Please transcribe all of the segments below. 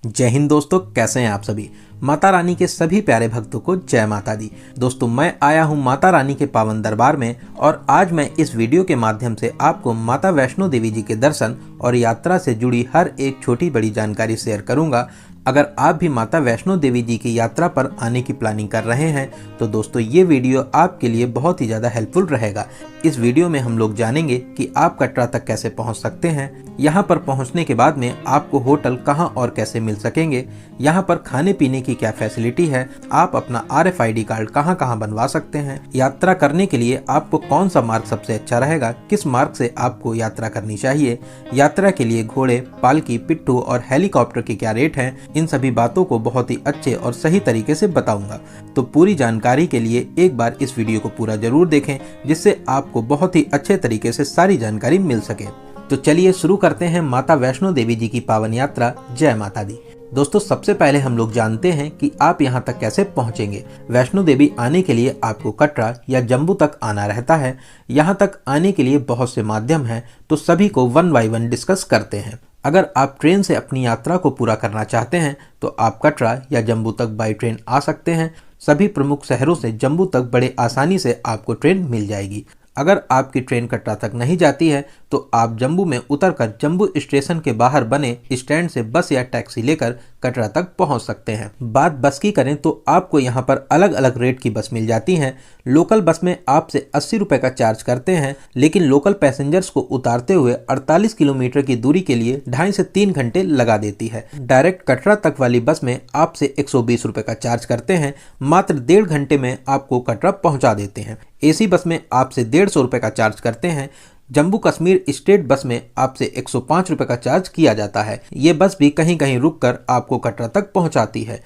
जय हिंद दोस्तों, कैसे हैं आप सभी। माता रानी के सभी प्यारे भक्तों को जय माता दी। दोस्तों, मैं आया हूं माता रानी के पावन दरबार में और आज मैं इस वीडियो के माध्यम से आपको माता वैष्णो देवी जी के दर्शन और यात्रा से जुड़ी हर एक छोटी बड़ी जानकारी शेयर करूंगा। अगर आप भी माता वैष्णो देवी जी की यात्रा पर आने की प्लानिंग कर रहे हैं तो दोस्तों ये वीडियो आपके लिए बहुत ही ज़्यादा हेल्पफुल रहेगा। इस वीडियो में हम लोग जानेंगे कि आप कटरा तक कैसे पहुंच सकते हैं, यहाँ पर पहुंचने के बाद में आपको होटल कहां और कैसे मिल सकेंगे, यहाँ पर खाने पीने की क्या फैसिलिटी है, आप अपना RFID कार्ड कहां कहां बनवा सकते हैं, यात्रा करने के लिए आपको कौन सा मार्ग सबसे अच्छा रहेगा, किस मार्ग से आपको यात्रा करनी चाहिए, यात्रा के लिए घोड़े, पालकी, पिट्ठू और हेलीकॉप्टर के क्या रेट हैं, इन सभी बातों को बहुत ही अच्छे और सही तरीके से बताऊंगा। तो पूरी जानकारी के लिए एक बार इस वीडियो को पूरा जरूर देखें, जिससे आपको बहुत ही अच्छे तरीके से सारी जानकारी मिल सके। तो चलिए शुरू करते हैं माता वैष्णो देवी जी की पावन यात्रा। जय माता दी। दोस्तों, सबसे पहले हम लोग जानते हैं कि आप यहाँ तक कैसे पहुँचेंगे। वैष्णो देवी आने के लिए आपको कटरा या जम्मू तक आना रहता है। यहाँ तक आने के लिए बहुत से माध्यम हैं, तो सभी को वन बाय वन डिस्कस करते हैं। अगर आप ट्रेन से अपनी यात्रा को पूरा करना चाहते हैं तो आप कटरा या जम्मू तक बाई ट्रेन आ सकते हैं। सभी प्रमुख शहरों से जम्मू तक बड़े आसानी से आपको ट्रेन मिल जाएगी। अगर आपकी ट्रेन कटरा तक नहीं जाती है तो आप जम्मू में उतरकर जम्मू स्टेशन के बाहर बने स्टैंड से बस या टैक्सी लेकर कटरा तक पहुंच सकते हैं। बात बस की करें तो आपको यहां पर अलग अलग रेट की बस मिल जाती हैं। लोकल बस में आपसे 80 रुपए का चार्ज करते हैं, लेकिन लोकल पैसेंजर्स को उतारते हुए 48 किलोमीटर की दूरी के लिए 2.5 से 3 घंटे लगा देती है। डायरेक्ट कटरा तक वाली बस में आपसे 120 रुपए का चार्ज करते हैं, मात्र 1.5 घंटे में आपको कटरा पहुंचा देते हैं। AC बस में आपसे 150 रुपए का चार्ज करते हैं। जम्मू कश्मीर स्टेट बस में आपसे 105 रुपए का चार्ज किया जाता है। ये बस भी कहीं कहीं रुककर आपको कटरा तक पहुंचाती है।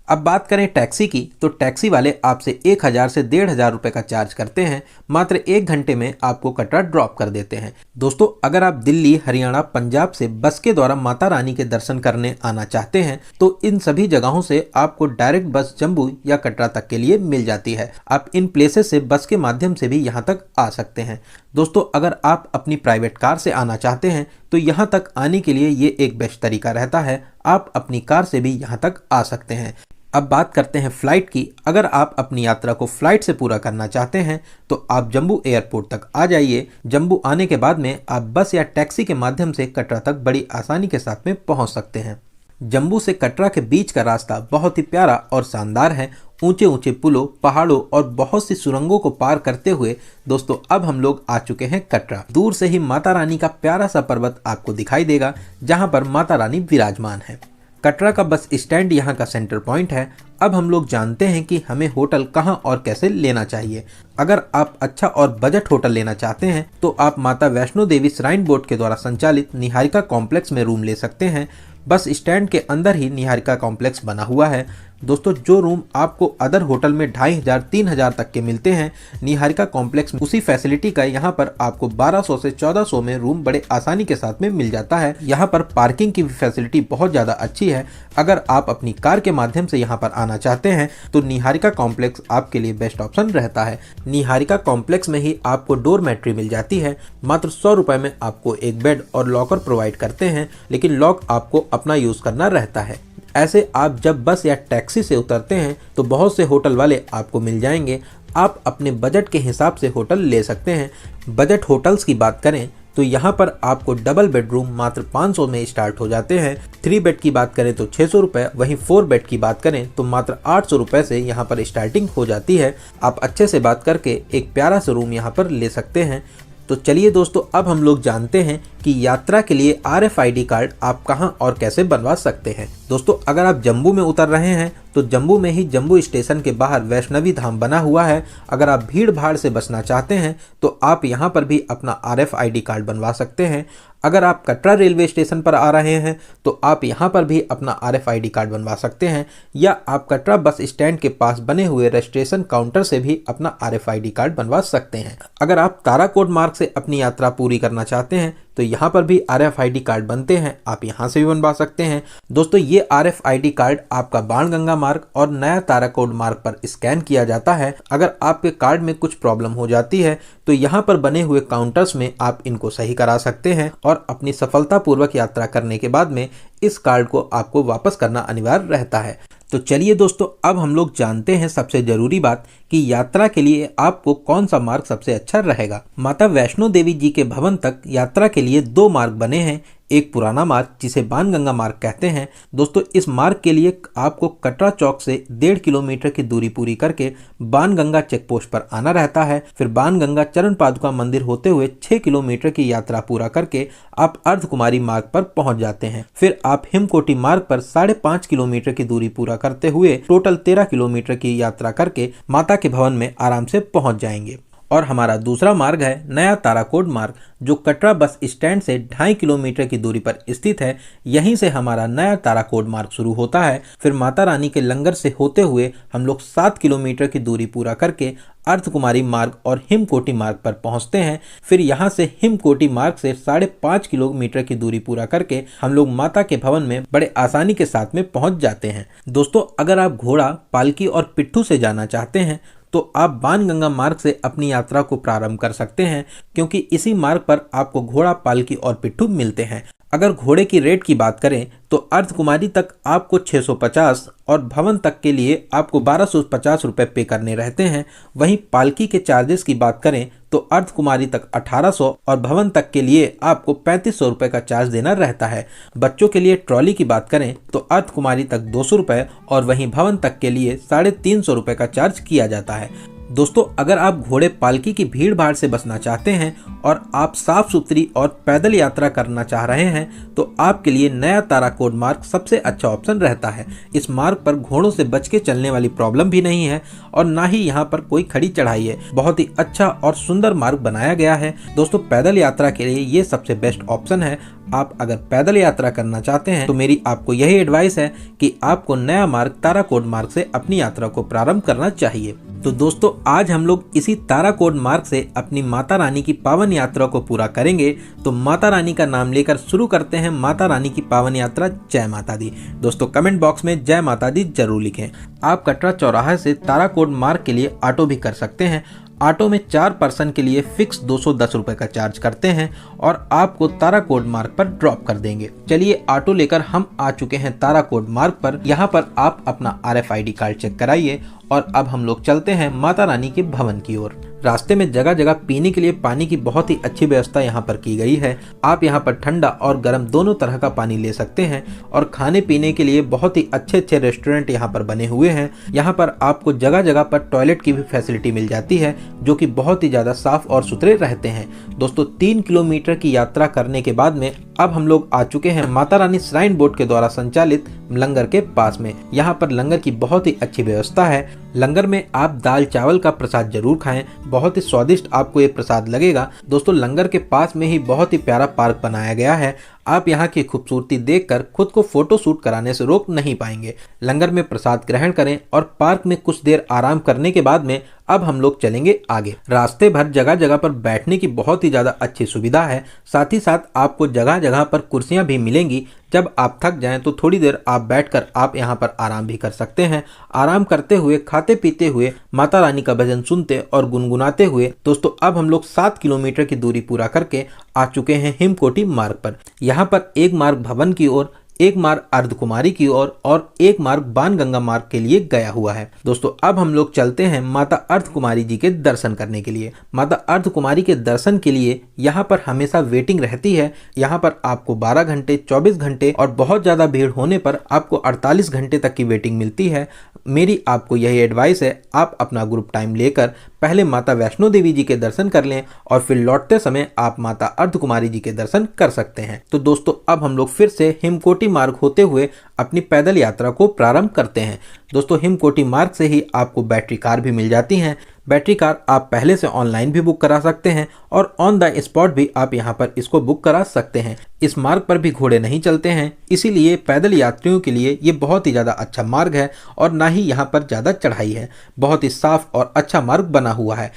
अब बात करें टैक्सी की, तो टैक्सी वाले आपसे 1000 से 1500 रुपए का चार्ज करते हैं, मात्र 1 घंटे में आपको कटरा ड्रॉप कर देते हैं। दोस्तों, अगर आप दिल्ली, हरियाणा, पंजाब से बस के द्वारा माता रानी के दर्शन करने आना चाहते हैं तो इन सभी जगहों से आपको डायरेक्ट बस जम्मू या कटरा तक के लिए मिल जाती है। आप इन प्लेसेस से बस के माध्यम से भी यहाँ तक आ सकते हैं। दोस्तों, अगर आप अपनी प्राइवेट कार से आना चाहते हैं तो यहाँ तक आने के लिए ये एक बेस्ट तरीका रहता है। आप अपनी कार से भी यहाँ तक आ सकते हैं। अब बात करते हैं फ़्लाइट की। अगर आप अपनी यात्रा को फ़्लाइट से पूरा करना चाहते हैं तो आप जम्मू एयरपोर्ट तक आ जाइए। जम्मू आने के बाद में आप बस या टैक्सी के माध्यम से कटरा तक बड़ी आसानी के साथ में पहुंच सकते हैं। जम्मू से कटरा के बीच का रास्ता बहुत ही प्यारा और शानदार है। ऊंचे ऊंचे पुलों, पहाड़ों और बहुत सी सुरंगों को पार करते हुए दोस्तों अब हम लोग आ चुके हैं कटरा। दूर से ही माता रानी का प्यारा सा पर्वत आपको दिखाई देगा, जहां पर माता रानी विराजमान है। कटरा का बस स्टैंड यहाँ का सेंटर पॉइंट है। अब हम लोग जानते हैं कि हमें होटल कहाँ और कैसे लेना चाहिए। अगर आप अच्छा और बजट होटल लेना चाहते हैं तो आप माता वैष्णो देवी श्राइन बोर्ड के द्वारा संचालित निहारिका कॉम्प्लेक्स में रूम ले सकते हैं। बस स्टैंड के अंदर ही निहारिका कॉम्प्लेक्स बना हुआ है। दोस्तों, जो रूम आपको अदर होटल में 2500-3000 तक के मिलते हैं, निहारिका कॉम्प्लेक्स में उसी फैसिलिटी का यहाँ पर आपको 1200 से 1400 में रूम बड़े आसानी के साथ में मिल जाता है। यहाँ पर पार्किंग की फैसिलिटी बहुत ज़्यादा अच्छी है। अगर आप अपनी कार के माध्यम से यहाँ पर आना चाहते हैं तो निहारिका कॉम्प्लेक्स आपके लिए बेस्ट ऑप्शन रहता है। निहारिका कॉम्प्लेक्स में ही आपको डोरमेट्री मिल जाती है। मात्र 100 रुपए में आपको एक बेड और लॉकर प्रोवाइड करते हैं, लेकिन लॉक आपको अपना यूज़ करना रहता है। ऐसे आप जब बस या टैक्सी से उतरते हैं तो बहुत से होटल वाले आपको मिल जाएंगे। आप अपने बजट के हिसाब से होटल ले सकते हैं। बजट होटल्स की बात करें तो यहाँ पर आपको डबल बेडरूम मात्र 500 में स्टार्ट हो जाते हैं। 3 बेड की बात करें तो 600 रुपये, वहीं 4 बेड की बात करें तो मात्र 800 रुपये से यहाँ पर स्टार्टिंग हो जाती है। आप अच्छे से बात करके एक प्यारा सा रूम यहाँ पर ले सकते हैं। तो चलिए दोस्तों, अब हम लोग जानते हैं कि यात्रा के लिए RFID कार्ड आप कहां और कैसे बनवा सकते हैं। दोस्तों, अगर आप जम्मू में उतर रहे हैं तो जम्मू में ही जम्मू स्टेशन के बाहर वैष्णवी धाम बना हुआ है। अगर आप भीड़ भाड़ से बचना चाहते हैं तो आप यहां पर भी अपना RFID कार्ड बनवा सकते हैं। अगर आप कटरा रेलवे स्टेशन पर आ रहे हैं तो आप यहां पर भी अपना RFID कार्ड बनवा सकते हैं, या आप कटरा बस स्टैंड के पास बने हुए रजिस्ट्रेशन काउंटर से भी अपना RFID कार्ड बनवा सकते हैं। अगर आप ताराकोट मार्ग से अपनी यात्रा पूरी करना चाहते हैं तो यहाँ पर भी RFID कार्ड बनते हैं, आप यहाँ से भी बनवा सकते हैं। दोस्तों ये RFID कार्ड आपका बाणगंगा मार्ग और नया ताराकोट मार्ग पर स्कैन किया जाता है। अगर आपके कार्ड में कुछ प्रॉब्लम हो जाती है तो यहाँ पर बने हुए काउंटर्स में आप इनको सही करा सकते हैं और अपनी सफलतापूर्वक यात्रा करने के बाद में इस कार्ड को आपको वापस करना अनिवार्य रहता है। तो चलिए दोस्तों, अब हम लोग जानते हैं सबसे जरूरी बात कि यात्रा के लिए आपको कौन सा मार्ग सबसे अच्छा रहेगा। माता वैष्णो देवी जी के भवन तक यात्रा के लिए 2 मार्ग बने हैं। एक पुराना मार्ग जिसे बाणगंगा मार्ग कहते हैं। दोस्तों इस मार्ग के लिए आपको कटरा चौक से 1.5 किलोमीटर की दूरी पूरी करके बाणगंगा चेक पोस्ट पर आना रहता है। फिर बाणगंगा चरण पादुका मंदिर होते हुए 6 किलोमीटर की यात्रा पूरा करके आप अर्धकुमारी मार्ग पर पहुंच जाते हैं। फिर आप हिमकोटी मार्ग पर 5.5 किलोमीटर की दूरी पूरा करते हुए टोटल 13 किलोमीटर की यात्रा करके माता के भवन में आराम से पहुंच जाएंगे। और हमारा दूसरा मार्ग है नया ताराकोट मार्ग, जो कटरा बस स्टैंड से 2.5 किलोमीटर की दूरी पर स्थित है। यहीं से हमारा नया ताराकोट मार्ग शुरू होता है। फिर माता रानी के लंगर से होते हुए हम लोग 7 किलोमीटर की दूरी पूरा करके अर्धकुमारी मार्ग और हिमकोटी मार्ग पर पहुंचते हैं। फिर यहां से हिमकोटी मार्ग से 5.5 किलोमीटर की दूरी पूरा करके हम लोग माता के भवन में बड़े आसानी के साथ में पहुंच जाते हैं। दोस्तों अगर आप घोड़ा, पालकी और पिट्ठू से जाना चाहते हैं तो आप बाणगंगा मार्ग से अपनी यात्रा को प्रारंभ कर सकते हैं, क्योंकि इसी मार्ग पर आपको घोड़ा, पालकी और पिट्ठू मिलते हैं। अगर घोड़े की रेट की बात करें तो अर्धकुमारी तक आपको 650 और भवन तक के लिए आपको 1250 रुपये पे करने रहते हैं। वहीं पालकी के चार्जेस की बात करें तो अर्धकुमारी तक 1800 और भवन तक के लिए आपको 3500 रुपये का चार्ज देना रहता है। बच्चों के लिए ट्रॉली की बात करें तो अर्धकुमारी तक 200 रुपये और वहीं भवन तक के लिए 350 रुपये का चार्ज किया जाता है। दोस्तों अगर आप घोड़े, पालकी की भीड़ भाड़ से बचना चाहते हैं और आप साफ सुथरी और पैदल यात्रा करना चाह रहे हैं तो आपके लिए नया ताराकोट मार्ग सबसे अच्छा ऑप्शन रहता है। इस मार्ग पर घोड़ों से बच के चलने वाली प्रॉब्लम भी नहीं है और ना ही यहाँ पर कोई खड़ी चढ़ाई है। बहुत ही अच्छा और सुंदर मार्ग बनाया गया है। दोस्तों पैदल यात्रा के लिए ये सबसे बेस्ट ऑप्शन है। आप अगर पैदल यात्रा करना चाहते हैं तो मेरी आपको यही एडवाइस है कि आपको नया मार्ग ताराकोट मार्ग से अपनी यात्रा को प्रारंभ करना चाहिए। तो दोस्तों आज हम लोग इसी ताराकोट मार्ग से अपनी माता रानी की पावन यात्रा को पूरा करेंगे। तो माता रानी का नाम लेकर शुरू करते हैं माता रानी की पावन यात्रा। जय माता दी। दोस्तों कमेंट बॉक्स में जय माता दी जरूर लिखें। आप कटरा चौराहा से ताराकोट मार्ग के लिए ऑटो भी कर सकते हैं। ऑटो में 4 पर्सन के लिए फिक्स 210 रुपये का चार्ज करते हैं और आपको ताराकोट मार्ग पर ड्रॉप कर देंगे। चलिए ऑटो लेकर हम आ चुके हैं ताराकोट मार्ग पर। यहाँ पर आप अपना RFID कार्ड चेक कराइए और अब हम लोग चलते हैं माता रानी के भवन की ओर। रास्ते में जगह जगह पीने के लिए पानी की बहुत ही अच्छी व्यवस्था यहाँ पर की गई है। आप यहाँ पर ठंडा और गर्म दोनों तरह का पानी ले सकते हैं और खाने पीने के लिए बहुत ही अच्छे रेस्टोरेंट यहाँ पर बने हुए हैं। यहाँ पर आपको जगह जगह पर टॉयलेट की भी फैसिलिटी मिल जाती है, जो कि बहुत ही ज़्यादा साफ और सुथरे रहते हैं। दोस्तों 3 किलोमीटर की यात्रा करने के बाद में अब हम लोग आ चुके हैं माता रानी श्राइन बोर्ड के द्वारा संचालित लंगर के पास में। यहाँ पर लंगर की बहुत ही अच्छी व्यवस्था है। लंगर में आप दाल चावल का प्रसाद जरूर खाएं, बहुत ही स्वादिष्ट आपको ये प्रसाद लगेगा। दोस्तों लंगर के पास में ही बहुत ही प्यारा पार्क बनाया गया है। आप यहाँ की खूबसूरती देखकर खुद को फोटो शूट कराने से रोक नहीं पाएंगे। लंगर में प्रसाद ग्रहण करें और पार्क में कुछ देर आराम करने के बाद में अब हम लोग चलेंगे आगे। रास्ते भर जगह जगह पर बैठने की बहुत ही ज़्यादा अच्छी सुविधा है। साथ ही साथ आपको जगह जगह पर कुर्सियाँ भी मिलेंगी। जब आप थक जाएं तो थोड़ी देर आप बैठकर आप यहाँ पर आराम भी कर सकते हैं। आराम करते हुए, खाते पीते हुए, माता रानी का भजन सुनते और गुनगुनाते हुए दोस्तों अब हम लोग 7 किलोमीटर की दूरी पूरा करके आ चुके हैं हिमकोटी मार्ग पर। यहाँ पर एक मार्ग भवन की ओर, एक मार्ग अर्धकुमारी की ओर और एक मार्ग बाणगंगा मार्ग के लिए गया हुआ है। दोस्तों अब हम लोग चलते हैं माता अर्धकुमारी जी के दर्शन करने के लिए। माता अर्धकुमारी के दर्शन के लिए यहाँ पर हमेशा वेटिंग रहती है। यहाँ पर आपको 12 घंटे, 24 घंटे और बहुत ज़्यादा भीड़ होने पर आपको 48 घंटे तक की वेटिंग मिलती है। मेरी आपको यही एडवाइस है, आप अपना ग्रुप टाइम लेकर पहले माता वैष्णो देवी जी के दर्शन कर लें और फिर लौटते समय आप माता अर्धकुमारी जी के दर्शन कर सकते हैं। तो दोस्तों अब हम लोग फिर से हिमकोटी मार्ग होते हुए अपनी पैदल यात्रा को प्रारंभ करते हैं। दोस्तों हिमकोटी मार्ग से ही आपको बैटरी कार भी मिल जाती हैं। बैटरी कार आप पहले से ऑनलाइन भी बुक करा सकते हैं और ऑन द स्पॉट भी आप यहाँ पर इसको बुक करा सकते हैं। इस मार्ग पर भी घोड़े नहीं चलते हैं, इसीलिए पैदल यात्रियों के लिए ये बहुत ही ज़्यादा अच्छा मार्ग है और ना ही यहाँ पर ज़्यादा चढ़ाई है। बहुत ही साफ और अच्छा मार्ग बना हुआ है।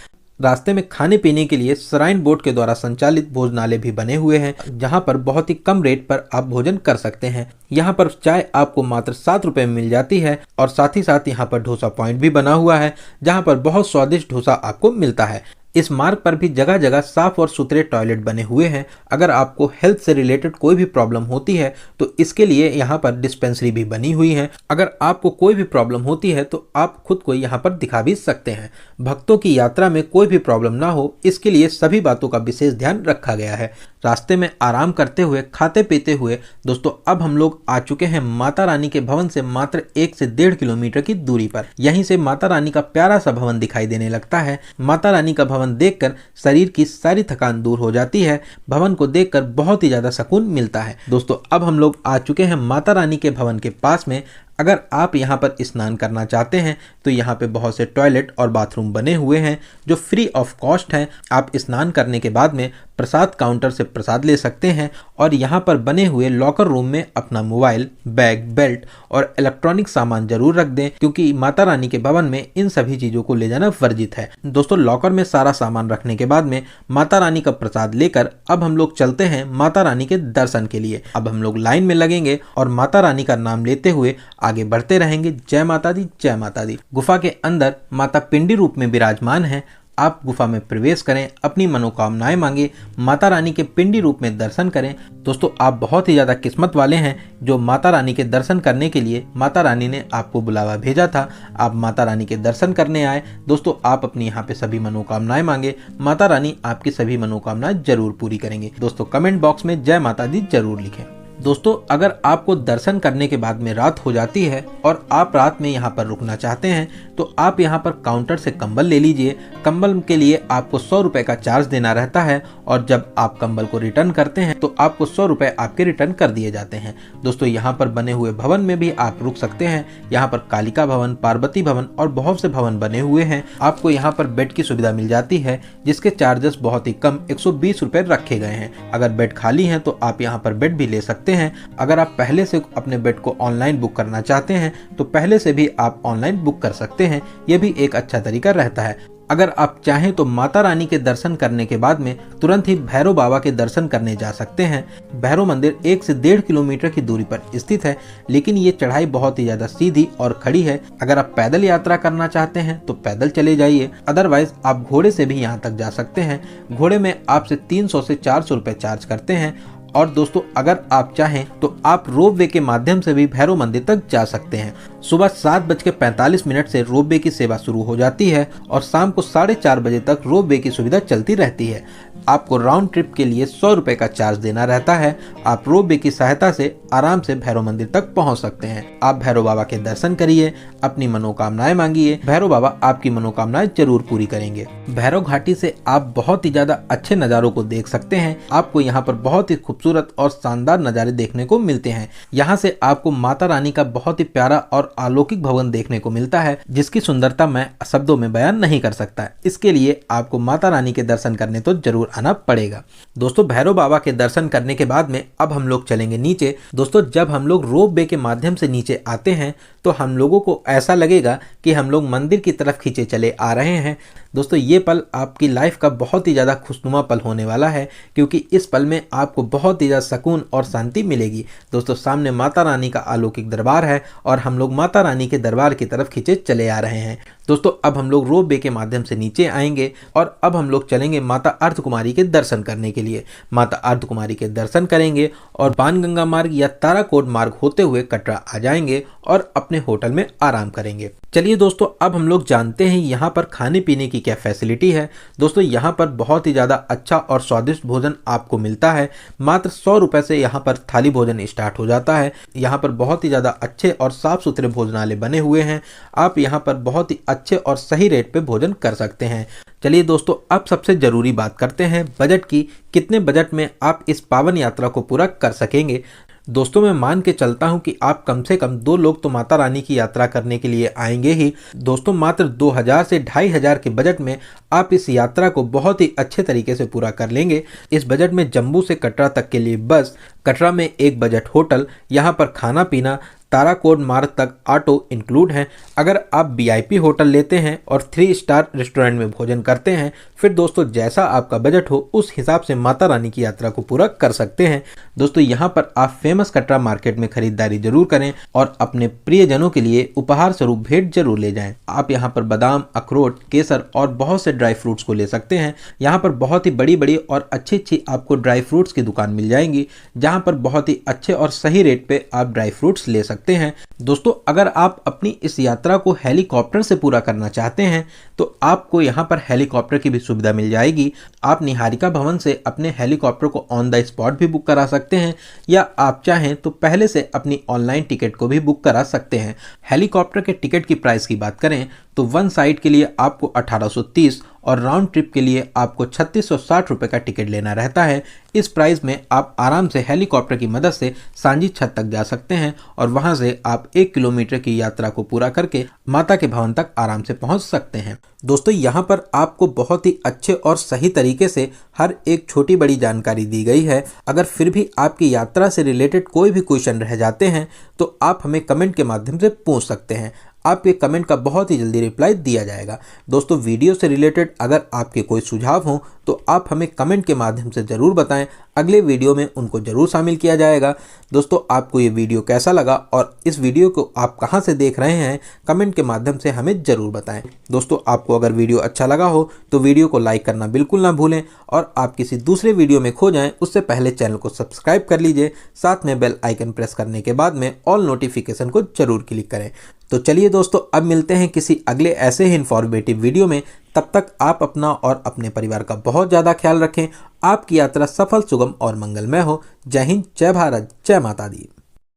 रास्ते में खाने पीने के लिए श्राइन बोर्ड के द्वारा संचालित भोजनालय भी बने हुए हैं, जहां पर बहुत ही कम रेट पर आप भोजन कर सकते हैं। यहाँ पर चाय आपको मात्र 7 रुपए में मिल जाती है और साथ ही साथ यहाँ पर डोसा पॉइंट भी बना हुआ है, जहाँ पर बहुत स्वादिष्ट डोसा आपको मिलता है। इस मार्ग पर भी जगह जगह साफ और सुथरे टॉयलेट बने हुए हैं। अगर आपको हेल्थ से रिलेटेड कोई भी प्रॉब्लम होती है तो इसके लिए यहाँ पर डिस्पेंसरी भी बनी हुई है। अगर आपको कोई भी प्रॉब्लम होती है तो आप खुद को यहाँ पर दिखा भी सकते हैं। भक्तों की यात्रा में कोई भी प्रॉब्लम ना हो, इसके लिए सभी बातों का विशेष ध्यान रखा गया है। रास्ते में आराम करते हुए, खाते पीते हुए दोस्तों अब हम लोग आ चुके हैं माता रानी के भवन से मात्र 1 से 1.5 किलोमीटर की दूरी पर। यहीं से माता रानी का प्यारा सा भवन दिखाई देने लगता है। माता रानी का भवन देखकर शरीर की सारी थकान दूर हो जाती है। भवन को देखकर बहुत ही ज्यादा सुकून मिलता है। दोस्तों अब हम लोग आ चुके हैं माता रानी के भवन के पास में। अगर आप यहाँ पर स्नान करना चाहते हैं तो यहाँ पे बहुत से टॉयलेट और बाथरूम बने हुए हैं जो फ्री ऑफ कॉस्ट हैं। आप स्नान करने के बाद में प्रसाद काउंटर से प्रसाद ले सकते हैं और यहाँ पर बने हुए लॉकर रूम में अपना मोबाइल, बैग, बेल्ट और इलेक्ट्रॉनिक सामान जरूर रख दें, क्योंकि माता रानी के भवन में इन सभी चीज़ों को ले जाना वर्जित है। दोस्तों लॉकर में सारा सामान रखने के बाद में माता रानी का प्रसाद लेकर अब हम लोग चलते हैं माता रानी के दर्शन के लिए। अब हम लोग लाइन में लगेंगे और माता रानी का नाम लेते हुए आगे बढ़ते रहेंगे। जय माता दी, जय माता दी। गुफा के अंदर माता पिंडी रूप में विराजमान है। आप गुफा में प्रवेश करें, अपनी मनोकामनाएं मांगे, माता रानी के पिंडी रूप में दर्शन करें। दोस्तों आप बहुत ही ज़्यादा किस्मत वाले हैं जो माता रानी के दर्शन करने के लिए माता रानी ने आपको बुलावा भेजा था। आप माता रानी के दर्शन करने आए। दोस्तों आप अपनी यहाँ पे सभी मनोकामनाएं मांगे, माता रानी आपकी सभी मनोकामनाएं जरूर पूरी करेंगे। दोस्तों कमेंट बॉक्स में जय माता दी जरूर लिखें। दोस्तों अगर आपको दर्शन करने के बाद में रात हो जाती है और आप रात में यहाँ पर रुकना चाहते हैं तो आप यहाँ पर काउंटर से कंबल ले लीजिए। कंबल के लिए आपको 100 रुपए का चार्ज देना रहता है और जब आप कंबल को रिटर्न करते हैं तो आपको 100 रुपए आपके रिटर्न कर दिए जाते हैं। दोस्तों यहाँ पर बने हुए भवन में भी आप रुक सकते हैं। यहाँ पर कालिका भवन, पार्वती भवन और बहुत से भवन बने हुए हैं। आपको यहाँ पर बेड की सुविधा मिल जाती है जिसके चार्जेस बहुत ही कम 120 रुपए रखे गए हैं। अगर बेड खाली है तो आप यहाँ पर बेड भी ले सकते हैं। अगर आप पहले से अपने बेड को ऑनलाइन बुक करना चाहते हैं तो पहले से भी आप ऑनलाइन बुक कर सकते हैं। यह भी एक अच्छा तरीका रहता है। अगर आप चाहें तो माता रानी के दर्शन करने के बाद में तुरंत ही भैरव बाबा के दर्शन करने जा सकते हैं। भैरव मंदिर 1 से 1.5 किलोमीटर की दूरी पर स्थित है, लेकिन ये चढ़ाई बहुत ही ज्यादा सीधी और खड़ी है। अगर आप पैदल यात्रा करना चाहते हैं तो पैदल चले जाइए, अदरवाइज आप घोड़े से भी यहाँ तक जा सकते हैं। घोड़े में आपसे 300 से 400 रुपए चार्ज करते हैं। और दोस्तों अगर आप चाहें तो आप रोप वे के माध्यम से भी भैरव मंदिर तक जा सकते हैं। सुबह 7:45 से रोप वे की सेवा शुरू हो जाती है और शाम को 4:30 बजे तक रोप वे की सुविधा चलती रहती है। आपको राउंड ट्रिप के लिए 100 रुपए का चार्ज देना रहता है। आप रोप वे की सहायता से आराम से भैरव मंदिर तक पहुंच सकते हैं। आप भैरव बाबा के दर्शन करिए, अपनी मनोकामनाएं मांगिए, भैरव बाबा आपकी मनोकामनाएं जरूर पूरी करेंगे। भैरव घाटी से आप बहुत ही ज्यादा अच्छे नज़ारों को देख सकते हैं। आपको यहाँ पर बहुत ही खूबसूरत और शानदार नज़ारे देखने को मिलते हैं। यहाँ से आपको माता रानी का बहुत ही प्यारा और अलौकिक भवन देखने को मिलता है, जिसकी सुंदरता मैं शब्दों में बयान नहीं कर सकता। इसके लिए आपको माता रानी के दर्शन करने तो जरूर आना पड़ेगा। दोस्तों भैरव बाबा के दर्शन करने के बाद में अब हम लोग चलेंगे नीचे। दोस्तों जब हम लोग रोप वे के माध्यम से नीचे आते हैं तो हम लोगों को ऐसा लगेगा कि हम लोग मंदिर की तरफ खींचे चले आ रहे हैं। दोस्तों ये पल आपकी लाइफ का बहुत ही ज़्यादा खुशनुमा पल होने वाला है, क्योंकि इस पल में आपको बहुत ही ज़्यादा सुकून और शांति मिलेगी। दोस्तों सामने माता रानी का अलौकिक दरबार है और हम लोग माता रानी के दरबार की तरफ खींचे चले आ रहे हैं। दोस्तों अब हम लोग रोप वे के माध्यम से नीचे आएंगे और अब हम लोग चलेंगे माता अर्धकुमारी के दर्शन करने के लिए। माता अर्धकुमारी के दर्शन करेंगे और बाणगंगा मार्ग या ताराकोट मार्ग होते हुए कटरा आ जाएंगे और अपने होटल में आराम करेंगे। चलिए दोस्तों अब हम लोग जानते हैं यहाँ पर खाने पीने की क्या फैसिलिटी है। दोस्तों यहाँ पर बहुत ही ज़्यादा अच्छा और स्वादिष्ट भोजन आपको मिलता है। मात्र 100 रुपए से यहाँ पर थाली भोजन स्टार्ट हो जाता है। यहाँ पर बहुत ही ज़्यादा अच्छे और साफ सुथरे भोजनालय बने हुए हैं। आप यहाँ पर बहुत ही अच्छे और सही रेट पे भोजन कर सकते हैं। चलिए दोस्तों अब सबसे ज़रूरी बात करते हैं बजट की। कितने बजट में आप इस पावन यात्रा को पूरा कर सकेंगे। दोस्तों मैं मान के चलता हूं कि आप कम से कम 2 लोग तो माता रानी की यात्रा करने के लिए आएंगे ही। दोस्तों मात्र 2000 से 2500 के बजट में आप इस यात्रा को बहुत ही अच्छे तरीके से पूरा कर लेंगे। इस बजट में जम्मू से कटरा तक के लिए बस, कटरा में एक बजट होटल, यहाँ पर खाना पीना, ताराकोट मार्ग तक ऑटो इंक्लूड है। अगर आप VIP होटल लेते हैं और 3 स्टार रेस्टोरेंट में भोजन करते हैं, फिर दोस्तों जैसा आपका बजट हो उस हिसाब से माता रानी की यात्रा को पूरा कर सकते हैं। दोस्तों यहाँ पर आप फेमस कटरा मार्केट में खरीदारी जरूर करें और अपने प्रियजनों के लिए उपहार स्वरूप भेंट जरूर ले जाएं। आप यहाँ पर बादाम, अखरोट, केसर और बहुत से ड्राई फ्रूट्स को ले सकते हैं। यहाँ पर बहुत ही बड़ी बड़ी और अच्छी आपको ड्राई फ्रूट्स की दुकान मिल जाएंगी, जहाँ पर बहुत ही अच्छे और सही रेट पे आप ड्राई फ्रूट्स ले सकते हैं। दोस्तों अगर आप अपनी इस यात्रा को हेलीकॉप्टर से पूरा करना चाहते हैं तो आपको यहाँ पर हेलीकॉप्टर की भी सुविधा मिल जाएगी। आप निहारिका भवन से अपने हेलीकॉप्टर को ऑन द स्पॉट भी बुक करा सकते हैं, या आप चाहें तो पहले से अपनी ऑनलाइन टिकट को भी बुक करा सकते हैं। हेलीकॉप्टर के टिकट की प्राइस की बात करें तो वन साइड के लिए आपको 1830 और राउंड ट्रिप के लिए आपको 3660 रुपये का टिकट लेना रहता है। इस प्राइस में आप आराम से हेलीकॉप्टर की मदद से सांझी छत तक जा सकते हैं और वहां से आप 1 किलोमीटर की यात्रा को पूरा करके माता के भवन तक आराम से पहुंच सकते हैं। दोस्तों यहाँ पर आपको बहुत ही अच्छे और सही तरीके से हर एक छोटी बड़ी जानकारी दी गई है। अगर फिर भी आपकी यात्रा से रिलेटेड कोई भी क्वेश्चन रह जाते हैं तो आप हमें कमेंट के माध्यम से पूछ सकते हैं। आपके कमेंट का बहुत ही जल्दी रिप्लाई दिया जाएगा। दोस्तों वीडियो से रिलेटेड अगर आपके कोई सुझाव हो तो आप हमें कमेंट के माध्यम से ज़रूर बताएं, अगले वीडियो में उनको ज़रूर शामिल किया जाएगा। दोस्तों आपको ये वीडियो कैसा लगा और इस वीडियो को आप कहां से देख रहे हैं, कमेंट के माध्यम से हमें ज़रूर बताएं। दोस्तों आपको अगर वीडियो अच्छा लगा हो तो वीडियो को लाइक करना बिल्कुल ना भूलें, और आप किसी दूसरे वीडियो में खो जाएं उससे पहले चैनल को सब्सक्राइब कर लीजिए। साथ में बेल आइकन प्रेस करने के बाद में ऑल नोटिफिकेशन को जरूर क्लिक करें। तो चलिए दोस्तों अब मिलते हैं किसी अगले ऐसे ही इन्फॉर्मेटिव वीडियो में। तब तक आप अपना और अपने परिवार का बहुत ज़्यादा ख्याल रखें। आपकी यात्रा सफल, सुगम और मंगलमय हो। जय हिंद, जय भारत, जय माता दी।